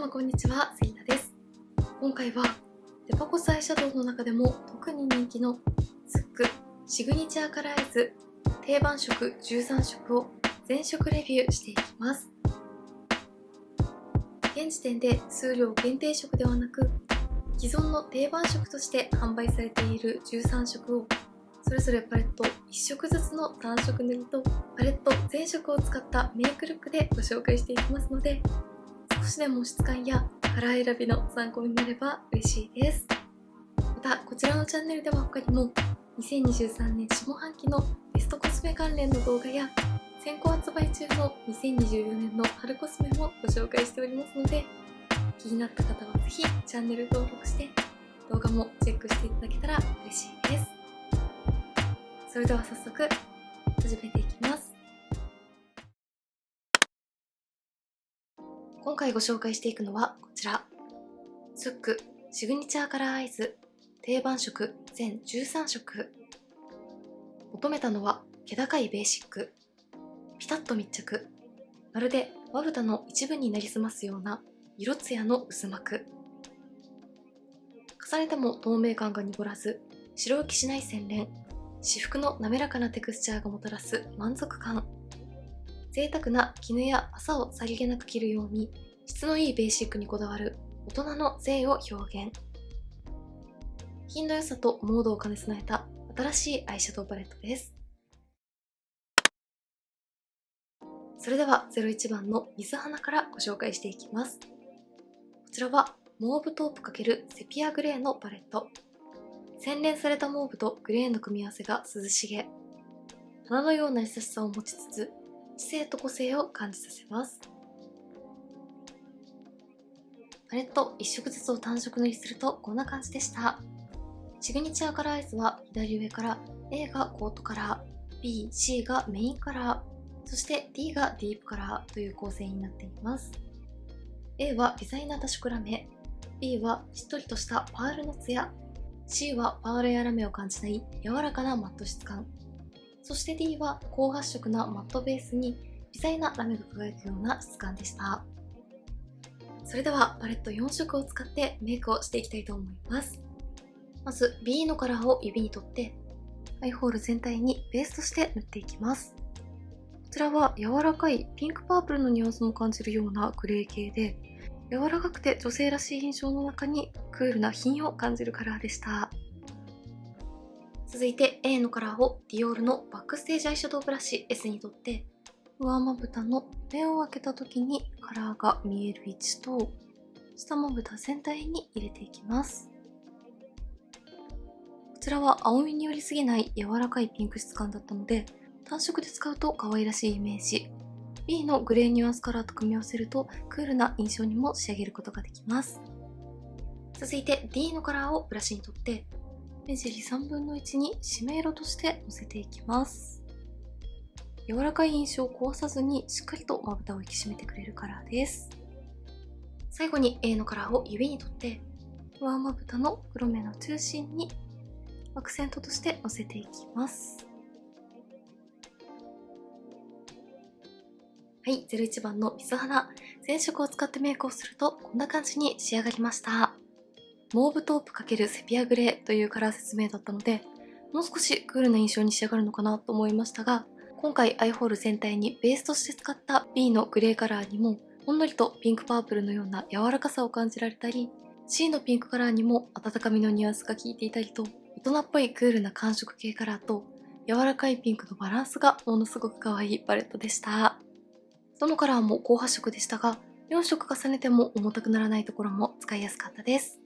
もこんにちは、セイナです。今回はデパコスアイシャドウの中でも特に人気のスックシグニチャーカラーアイズ定番色13色を全色レビューしていきます。現時点で数量限定色ではなく既存の定番色として販売されている13色をそれぞれパレット1色ずつの単色塗りとパレット全色を使ったメイクルックでご紹介していきますので、少しでも質感やカラー選びの参考になれば嬉しいです。またこちらのチャンネルでは他にも2023年下半期のベストコスメ関連の動画や先行発売中の2024年の春コスメもご紹介しておりますので、気になった方はぜひチャンネル登録して動画もチェックしていただけたら嬉しいです。それでは早速始めていきます。今回ご紹介していくのはこちら、スックシグニチャーカラーアイズ定番色全13色。求めたのは気高いベーシック、ピタッと密着、まるでまぶたの一部になりすますような色艶の薄膜。重ねても透明感が濁らず白浮きしない洗練、至福の滑らかなテクスチャーがもたらす満足感。贅沢な絹や麻をさりげなく着るように質のいいベーシックにこだわる大人の贅を表現。品の良さとモードを兼ね備えた新しいアイシャドウパレットです。それでは01番の水花からご紹介していきます。こちらはモーブトープ×セピアグレーのパレット。洗練されたモーブとグレーの組み合わせが涼しげ、花のような優しさを持ちつつ知性と個性を感じさせます。パレット1色ずつを単色塗りするとこんな感じでした。シグニチャーカラーアイズは左上から A がコートカラー、B、C がメインカラー、そして D がディープカラーという構成になっています。A はデザイナー多色ラメ、B はしっとりとしたパールのツヤ、C はパールやラメを感じない柔らかなマット質感、そして D は高発色なマットベースに微細なラメが輝くような質感でした。それではパレット4色を使ってメイクをしていきたいと思います。まず B のカラーを指に取ってアイホール全体にベースとして塗っていきます。こちらは柔らかいピンクパープルのニュアンスも感じるようなグレー系で、柔らかくて女性らしい印象の中にクールな品を感じるカラーでした。続いて A のカラーをディオールのバックステージアイシャドウブラシ S に取って上まぶたの目を開けた時にカラーが見える位置と下まぶた全体に入れていきます。こちらは青みに寄りすぎない柔らかいピンク質感だったので単色で使うと可愛らしいイメージ、 B のグレーニュアンスカラーと組み合わせるとクールな印象にも仕上げることができます。続いて D のカラーをブラシに取って目尻3分の1に締め色としてのせていきます。柔らかい印象を壊さずにしっかりとまぶたを引き締めてくれるカラーです。最後に A のカラーを指に取って上まぶたの黒目の中心にアクセントとしてのせていきます。はい、01番の水花全色を使ってメイクをするとこんな感じに仕上がりました。モーブトープ×セピアグレーというカラー説明だったのでもう少しクールな印象に仕上がるのかなと思いましたが、今回アイホール全体にベースとして使った B のグレーカラーにもほんのりとピンクパープルのような柔らかさを感じられたり、 C のピンクカラーにも温かみのニュアンスが効いていたりと大人っぽいクールな寒色系カラーと柔らかいピンクのバランスがものすごく可愛いパレットでした。どのカラーも高発色でしたが4色重ねても重たくならないところも使いやすかったです。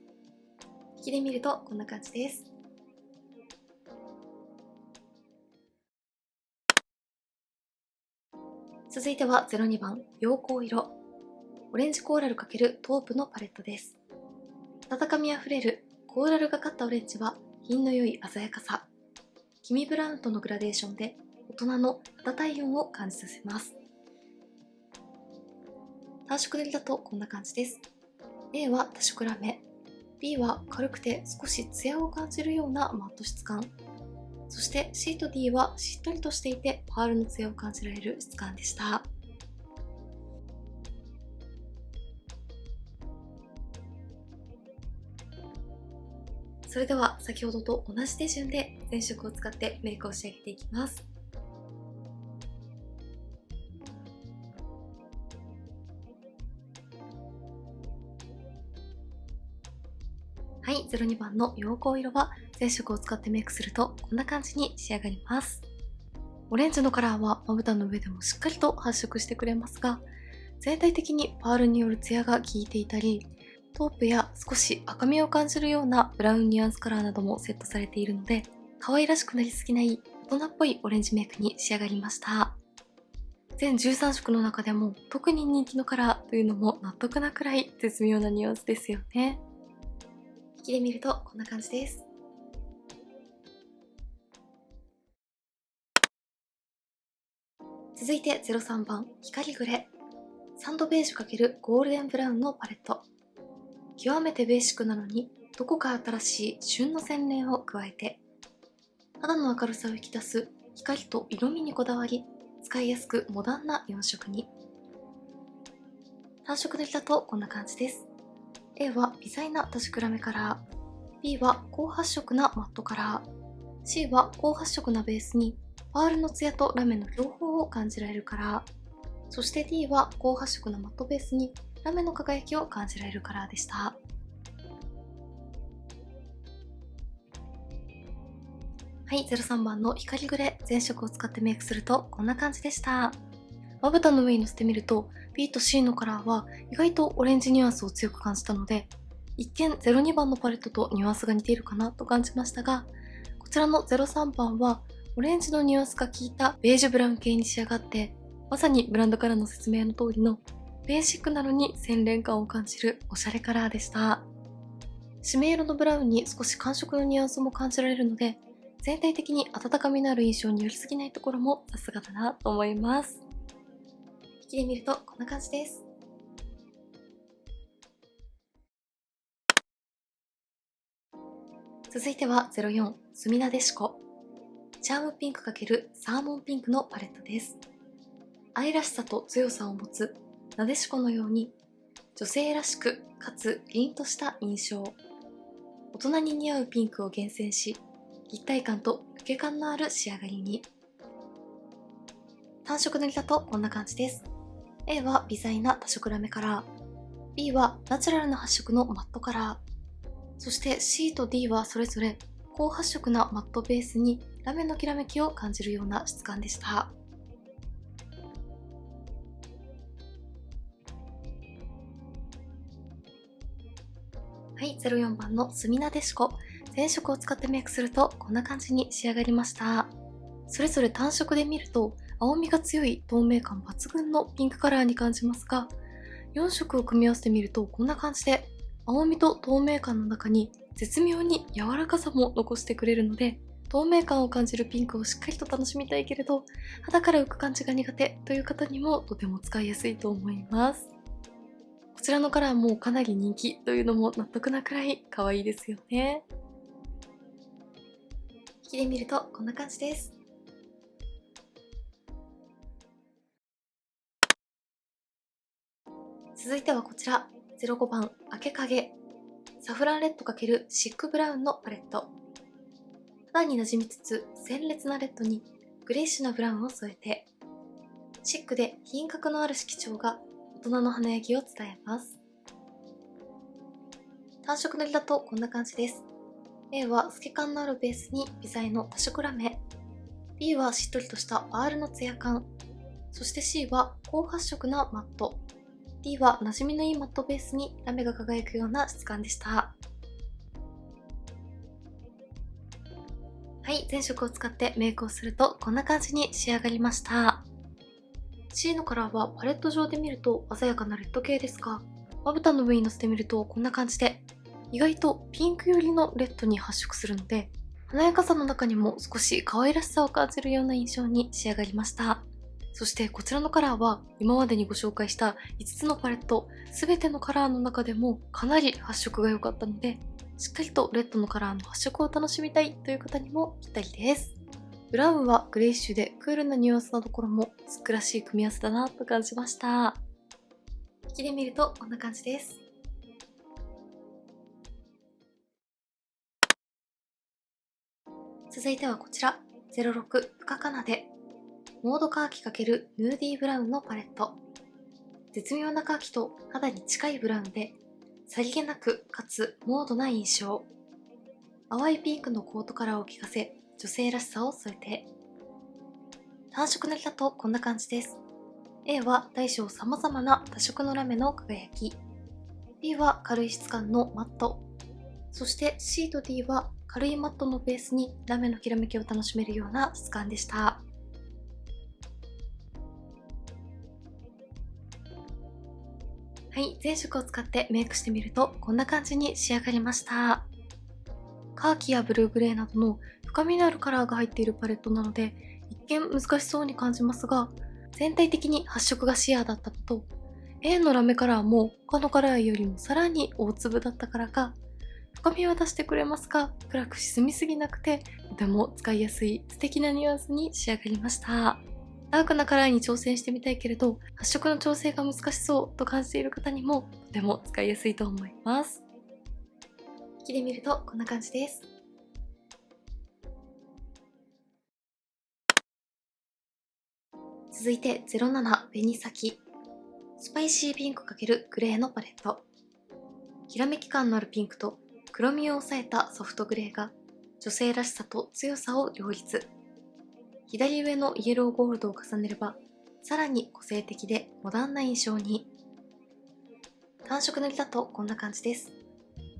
引きで見るとこんな感じです。続いては02番陽光色オレンジコーラル×トープのパレットです。温かみあふれるコーラルがかったオレンジは品の良い鮮やかさ、黄身ブラウンとのグラデーションで大人の肌体温を感じさせます。単色塗りだとこんな感じです。 A は多色ラメ、 B は軽くて少しツヤを感じるようなマット質感、そして C と D はしっとりとしていてパールのツヤを感じられる質感でした。それでは先ほどと同じ手順で全色を使ってメイクを仕上げていきます。はい、02番の陽光色は全色を使ってメイクするとこんな感じに仕上がります。オレンジのカラーはまぶたの上でもしっかりと発色してくれますが、全体的にパールによるツヤが効いていたり、トープや少し赤みを感じるようなブラウンニュアンスカラーなどもセットされているので、可愛らしくなりすぎない大人っぽいオレンジメイクに仕上がりました。全13色の中でも特に人気のカラーというのも納得なくらい絶妙なニュアンスですよね。引きで見るとこんな感じです。続いて03番光グレ、サンドベージュ×ゴールデンブラウンのパレット。極めてベーシックなのにどこか新しい旬の洗練を加えて、肌の明るさを引き出す光と色味にこだわり、使いやすくモダンな4色に。単色塗りだとこんな感じです。A は微細な多色ラメカラー、B は高発色なマットカラー、C は高発色なベースにパールのツヤとラメの両方を感じられるカラー、そして D は高発色なマットベースにラメの輝きを感じられるカラーでした。はい、03番の光グレ全色を使ってメイクするとこんな感じでした。まぶたの上に乗せてみると B と C のカラーは意外とオレンジニュアンスを強く感じたので、一見02番のパレットとニュアンスが似ているかなと感じましたが、こちらの03番はオレンジのニュアンスが効いたベージュブラウン系に仕上がって、まさにブランドからの説明の通りのベーシックなのに洗練感を感じるおしゃれカラーでした。締め色のブラウンに少し寒色のニュアンスも感じられるので、全体的に温かみのある印象に寄りすぎないところもさすがだなと思います。引きで見るとこんな感じです。続いては04スミナデシコ、チャームピンク×サーモンピンクのパレットです。愛らしさと強さを持つなでしこのように女性らしくかつ凛とした印象、大人に似合うピンクを厳選し、立体感と老け感のある仕上がりに。単色塗りだとこんな感じです。A は微細な多色ラメカラー、B はナチュラルな発色のマットカラー、そして C と D はそれぞれ高発色なマットベースにラメのきらめきを感じるような質感でした。はい、04番のスミナデシコ、全色を使ってメイクするとこんな感じに仕上がりました。それぞれ単色で見ると青みが強い透明感抜群のピンクカラーに感じますが、4色を組み合わせてみるとこんな感じで青みと透明感の中に絶妙に柔らかさも残してくれるので、透明感を感じるピンクをしっかりと楽しみたいけれど肌から浮く感じが苦手という方にもとても使いやすいと思います。こちらのカラーもかなり人気というのも納得なくらい可愛いですよね。引きで見るとこんな感じです。続いてはこちら05番明け影、サフランレッド×シックブラウンのパレット。肌に馴染みつつ鮮烈なレッドにグレイッシュなブラウンを添えて、シックで品格のある色調が大人の華やぎを伝えます。単色塗りだとこんな感じです。A は透け感のあるベースに微細の多色ラメ、B はしっとりとしたパールのツヤ感、そして C は高発色なマット、D は馴染みのいいマットベースにラメが輝くような質感でした。はい、全色を使ってメイクをするとこんな感じに仕上がりました。C のカラーはパレット上で見ると鮮やかなレッド系ですが、まぶたの上にのせてみるとこんな感じで、意外とピンク寄りのレッドに発色するので、華やかさの中にも少し可愛らしさを感じるような印象に仕上がりました。そしてこちらのカラーは今までにご紹介した5つのパレット全てのカラーの中でもかなり発色が良かったので、しっかりとレッドのカラーの発色を楽しみたいという方にもぴったりです。ブラウンはグレイッシュでクールなニュアンスなところもすっくらしい組み合わせだなと感じました。引きで見るとこんな感じです。続いてはこちら、06深かなで、モードカーキ×ヌーディーブラウンのパレット。絶妙なカーキと肌に近いブラウンで、さりげなくかつモードな印象。淡いピンクのコートカラーを効かせ、女性らしさを添えて。単色塗りだとこんな感じです。A は大小様々な多色のラメの輝き。B は軽い質感のマット。そして C と D は軽いマットのベースにラメのきらめきを楽しめるような質感でした。はい、全色を使ってメイクしてみるとこんな感じに仕上がりました。カーキやブルーグレーなどの深みのあるカラーが入っているパレットなので一見難しそうに感じますが、全体的に発色がシアーだったこと、A のラメカラーも他のカラーよりもさらに大粒だったからか、深みを出してくれますが暗く沈みすぎなくてとても使いやすい素敵なニュアンスに仕上がりました。ダークなカラーに挑戦してみたいけれど発色の調整が難しそうと感じている方にもとても使いやすいと思います。引きで見るとこんな感じです。続いて07紅咲、スパイシーピンク×グレーのパレット。きらめき感のあるピンクと黒みを抑えたソフトグレーが女性らしさと強さを両立。左上のイエローゴールドを重ねればさらに個性的でモダンな印象に。単色塗りだとこんな感じです。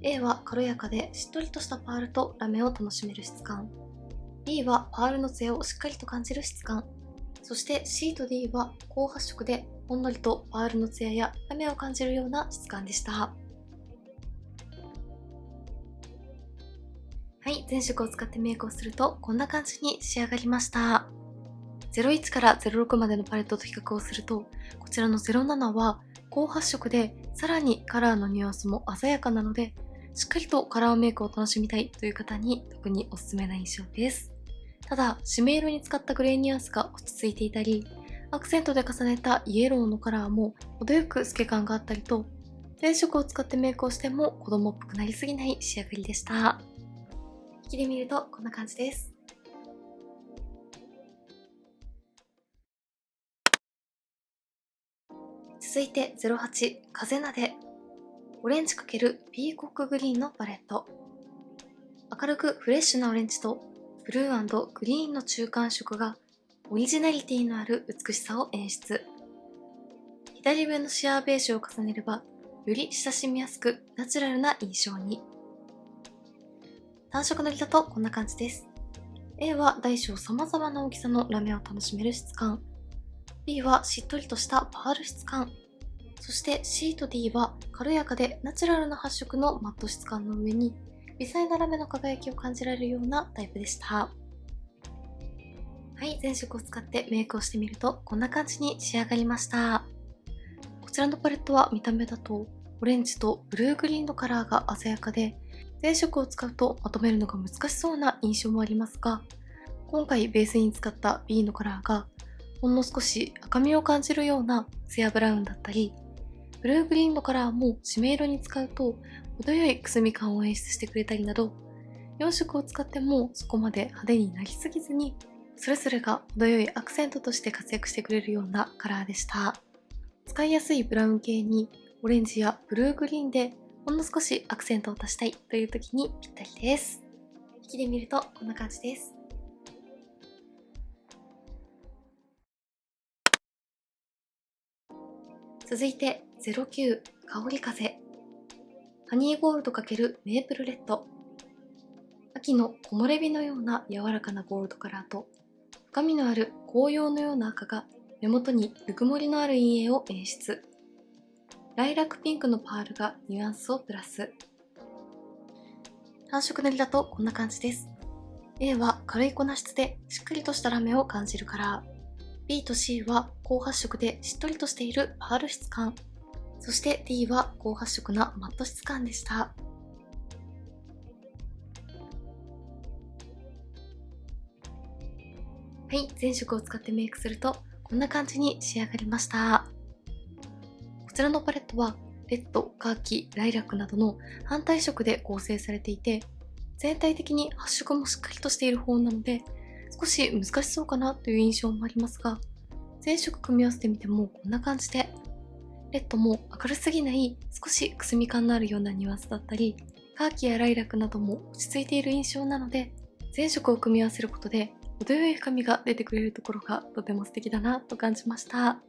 A は軽やかでしっとりとしたパールとラメを楽しめる質感。B はパールの艶をしっかりと感じる質感。そして C と D は高発色でほんのりとパールの艶やラメを感じるような質感でした。はい、全色を使ってメイクをするとこんな感じに仕上がりました。01から06までのパレットと比較をすると、こちらの07は高発色でさらにカラーのニュアンスも鮮やかなので、しっかりとカラーメイクを楽しみたいという方に特におすすめな印象です。ただ、締め色に使ったグレーニュアンスが落ち着いていたり、アクセントで重ねたイエローのカラーも程よく透け感があったりと、全色を使ってメイクをしても子供っぽくなりすぎない仕上がりでした。引きで見るとこんな感じです。続いて08風なで、オレンジ×ピーコックグリーンのパレット。明るくフレッシュなオレンジとブルー&グリーンの中間色がオリジナリティのある美しさを演出。左上のシアーベージュを重ねればより親しみやすくナチュラルな印象に。単色塗りだとこんな感じです。A は大小様々な大きさのラメを楽しめる質感。B はしっとりとしたパール質感。そして C と D は軽やかでナチュラルな発色のマット質感の上に微細なラメの輝きを感じられるようなタイプでした。はい、全色を使ってメイクをしてみるとこんな感じに仕上がりました。こちらのパレットは見た目だとオレンジとブルーグリーンのカラーが鮮やかで、全色を使うとまとめるのが難しそうな印象もありますが、今回ベースに使った B のカラーがほんの少し赤みを感じるようなツヤブラウンだったり、ブルーグリーンのカラーも締め色に使うと程よいくすみ感を演出してくれたりなど、4色を使ってもそこまで派手になりすぎずに、それぞれが程よいアクセントとして活躍してくれるようなカラーでした。使いやすいブラウン系にオレンジやブルーグリーンでほんの少しアクセントを足したいという時にぴったりです。引きで見るとこんな感じです。続いて09香り風、ハニーゴールド×メープルレッド。秋の木漏れ日のような柔らかなゴールドカラーと深みのある紅葉のような赤が目元にぬくもりのある陰影を演出。ライラックピンクのパールがニュアンスをプラス。単色塗りだとこんな感じです。A は軽い粉質でしっかりとしたラメを感じるカラー。B と C は高発色でしっとりとしているパール質感。そして D は高発色なマット質感でした。はい、全色を使ってメイクするとこんな感じに仕上がりました。こちらのパレットはレッド、カーキ、ライラックなどの反対色で構成されていて、全体的に発色もしっかりとしている方なので、少し難しそうかなという印象もありますが、全色組み合わせてみてもこんな感じで、レッドも明るすぎない少しくすみ感のあるようなニュアンスだったり、カーキやライラックなども落ち着いている印象なので、全色を組み合わせることで程よい深みが出てくれるところがとても素敵だなと感じました。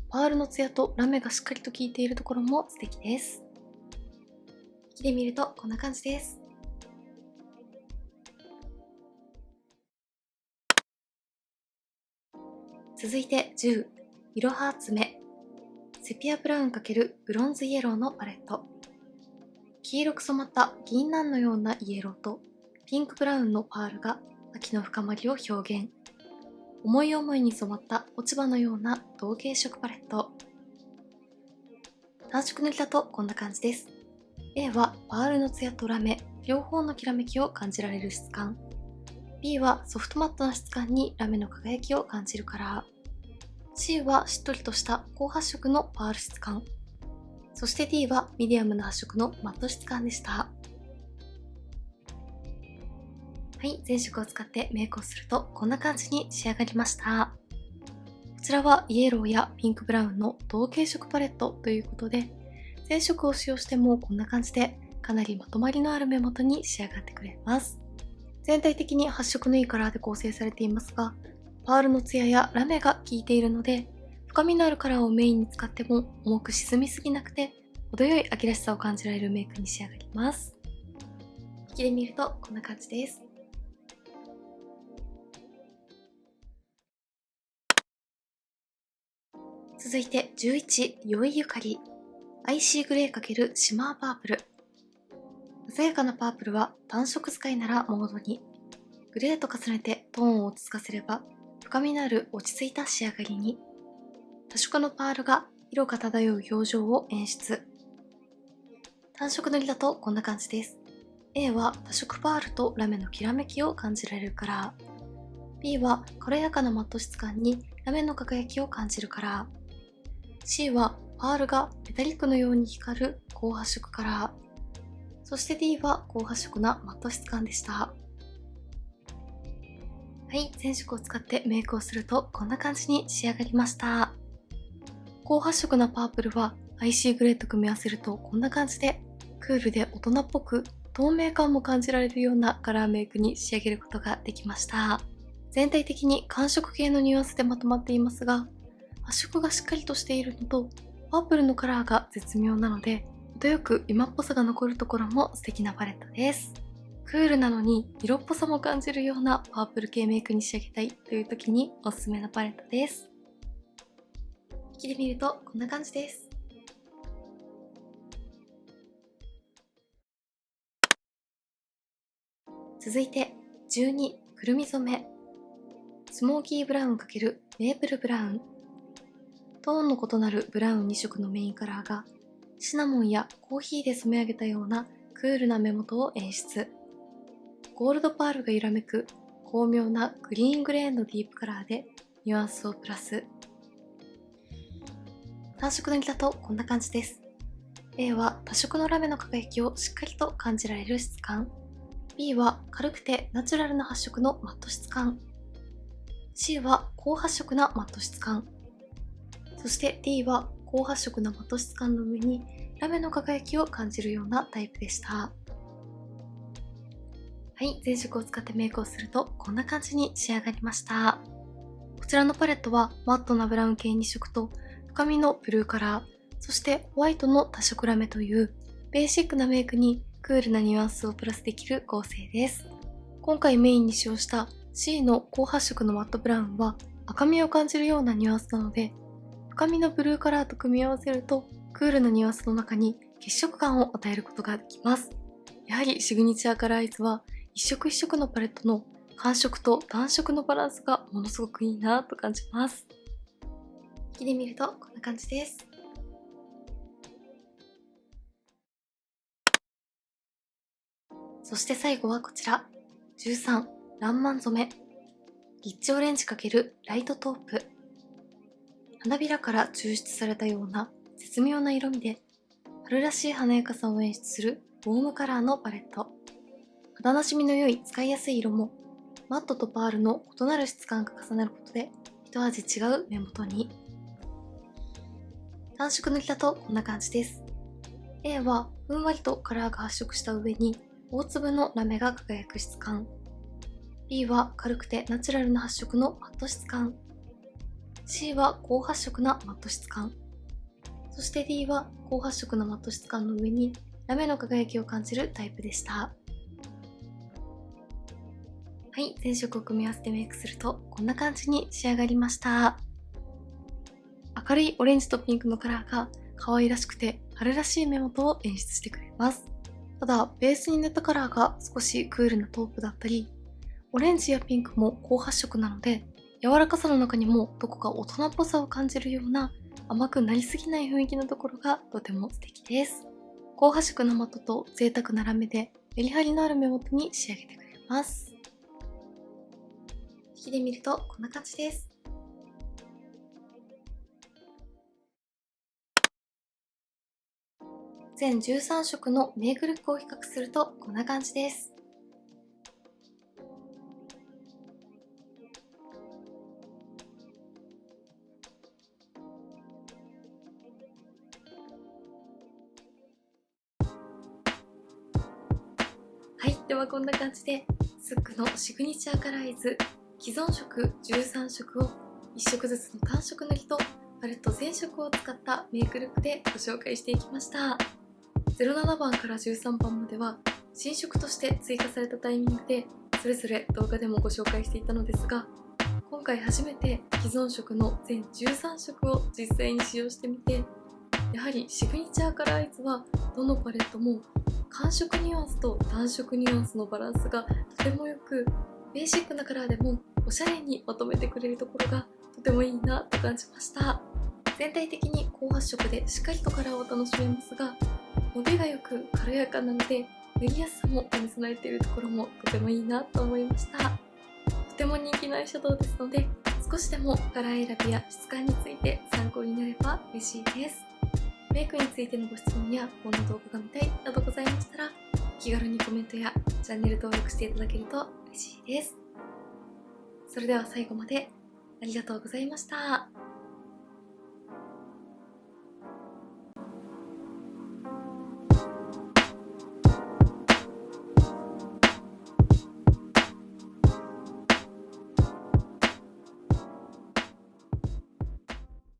パールのツヤとラメがしっかりと効いているところも素敵です。引きで見るとこんな感じです。続いて10、いろはつめ。セピアブラウン×ブロンズイエローのパレット。黄色く染まった銀杏のようなイエローとピンクブラウンのパールが秋の深まりを表現。思い思いに染まった落ち葉のような同系色パレット。単色塗りだとこんな感じです。A はパールのツヤとラメ、両方のきらめきを感じられる質感。B はソフトマットな質感にラメの輝きを感じるカラー。C はしっとりとした高発色のパール質感。そして D はミディアムな発色のマット質感でした。はい、全色を使ってメイクをするとこんな感じに仕上がりました。こちらはイエローやピンクブラウンの同系色パレットということで、全色を使用してもこんな感じでかなりまとまりのある目元に仕上がってくれます。全体的に発色のいいカラーで構成されていますが、パールのツヤやラメが効いているので、深みのあるカラーをメインに使っても重く沈みすぎなくて、程よい秋らしさを感じられるメイクに仕上がります。引きで見るとこんな感じです。続いて11、酔いゆかり。アイシーグレー×シマーパープル。鮮やかなパープルは単色使いならモードに。グレーと重ねてトーンを落ち着かせれば、深みのある落ち着いた仕上がりに。多色のパールが色が漂う表情を演出。単色塗りだとこんな感じです。A は多色パールとラメのきらめきを感じられるカラー。B は軽やかなマット質感にラメの輝きを感じるカラー。C はパールがメタリックのように光る高発色カラー。そして D は高発色なマット質感でした。はい、全色を使ってメイクをするとこんな感じに仕上がりました。高発色なパープルはアイシーグレーと組み合わせるとこんな感じでクールで大人っぽく透明感も感じられるようなカラーメイクに仕上げることができました。全体的に寒色系のニュアンスでまとまっていますが、発色がしっかりとしているのとパープルのカラーが絶妙なので、程よく今っぽさが残るところも素敵なパレットです。クールなのに色っぽさも感じるようなパープル系メイクに仕上げたいという時におすすめのパレットです。引きで見るとこんな感じです。続いて12、くるみ染め。スモーキーブラウン×メープルブラウン。トーンの異なるブラウン2色のメインカラーがシナモンやコーヒーで染め上げたようなクールな目元を演出。ゴールドパールが揺らめく巧妙なグリーングレーのディープカラーでニュアンスをプラス。単色塗りだとこんな感じです。A は多色のラメの輝きをしっかりと感じられる質感。B は軽くてナチュラルな発色のマット質感。C は高発色なマット質感。そして D は高発色なマット質感の上にラメの輝きを感じるようなタイプでした。はい、全色を使ってメイクをするとこんな感じに仕上がりました。こちらのパレットはマットなブラウン系2色と深みのブルーカラー、そしてホワイトの多色ラメというベーシックなメイクにクールなニュアンスをプラスできる構成です。今回メインに使用した C の高発色のマットブラウンは赤みを感じるようなニュアンスなので、深みのブルーカラーと組み合わせるとクールなニュアンスの中に血色感を与えることができます。やはりシグニチャーカラーアイズは一色一色のパレットの寒色と暖色のバランスがものすごくいいなと感じます。引きで見るとこんな感じです。そして最後はこちら13、ランマン染め。リッチオレンジ×ライトトープ。花びらから抽出されたような絶妙な色味で春らしい華やかさを演出するウォームカラーのパレット。肌なじみの良い使いやすい色も、マットとパールの異なる質感が重なることで一味違う目元に。単色塗りだとこんな感じです。A はふんわりとカラーが発色した上に大粒のラメが輝く質感。B は軽くてナチュラルな発色のマット質感。C は高発色なマット質感。そして D は高発色なマット質感の上にラメの輝きを感じるタイプでした。はい、全色を組み合わせてメイクするとこんな感じに仕上がりました。明るいオレンジとピンクのカラーが可愛らしくて春らしい目元を演出してくれます。ただ、ベースに塗ったカラーが少しクールなトープだったり、オレンジやピンクも高発色なので、柔らかさの中にもどこか大人っぽさを感じるような甘くなりすぎない雰囲気のところがとても素敵です。高発色なマットと贅沢なラメでメリハリのある目元に仕上げてくれます。引きで見るとこんな感じです。全13色のメイクルックを比較するとこんな感じです。はい、ではこんな感じでスックのシグニチャーカラーイズ既存色13色を1色ずつの単色塗りとパレット全色を使ったメイクルックでご紹介していきました。07番から13番までは新色として追加されたタイミングでそれぞれ動画でもご紹介していたのですが、今回初めて既存色の全13色を実際に使用してみて、やはりシグニチャーカラーイズはどのパレットも寒色ニュアンスと暖色ニュアンスのバランスがとても良く、ベーシックなカラーでもおしゃれにまとめてくれるところがとてもいいなと感じました。全体的に高発色でしっかりとカラーを楽しめますが、伸びが良く軽やかなので塗りやすさも兼ね備えているところもとてもいいなと思いました。とても人気のアイシャドウですので、少しでもカラー選びや質感について参考になれば嬉しいです。メイクについてのご質問やこんな動画が見たいなどございましたら、気軽にコメントやチャンネル登録していただけると嬉しいです。それでは最後までありがとうございました。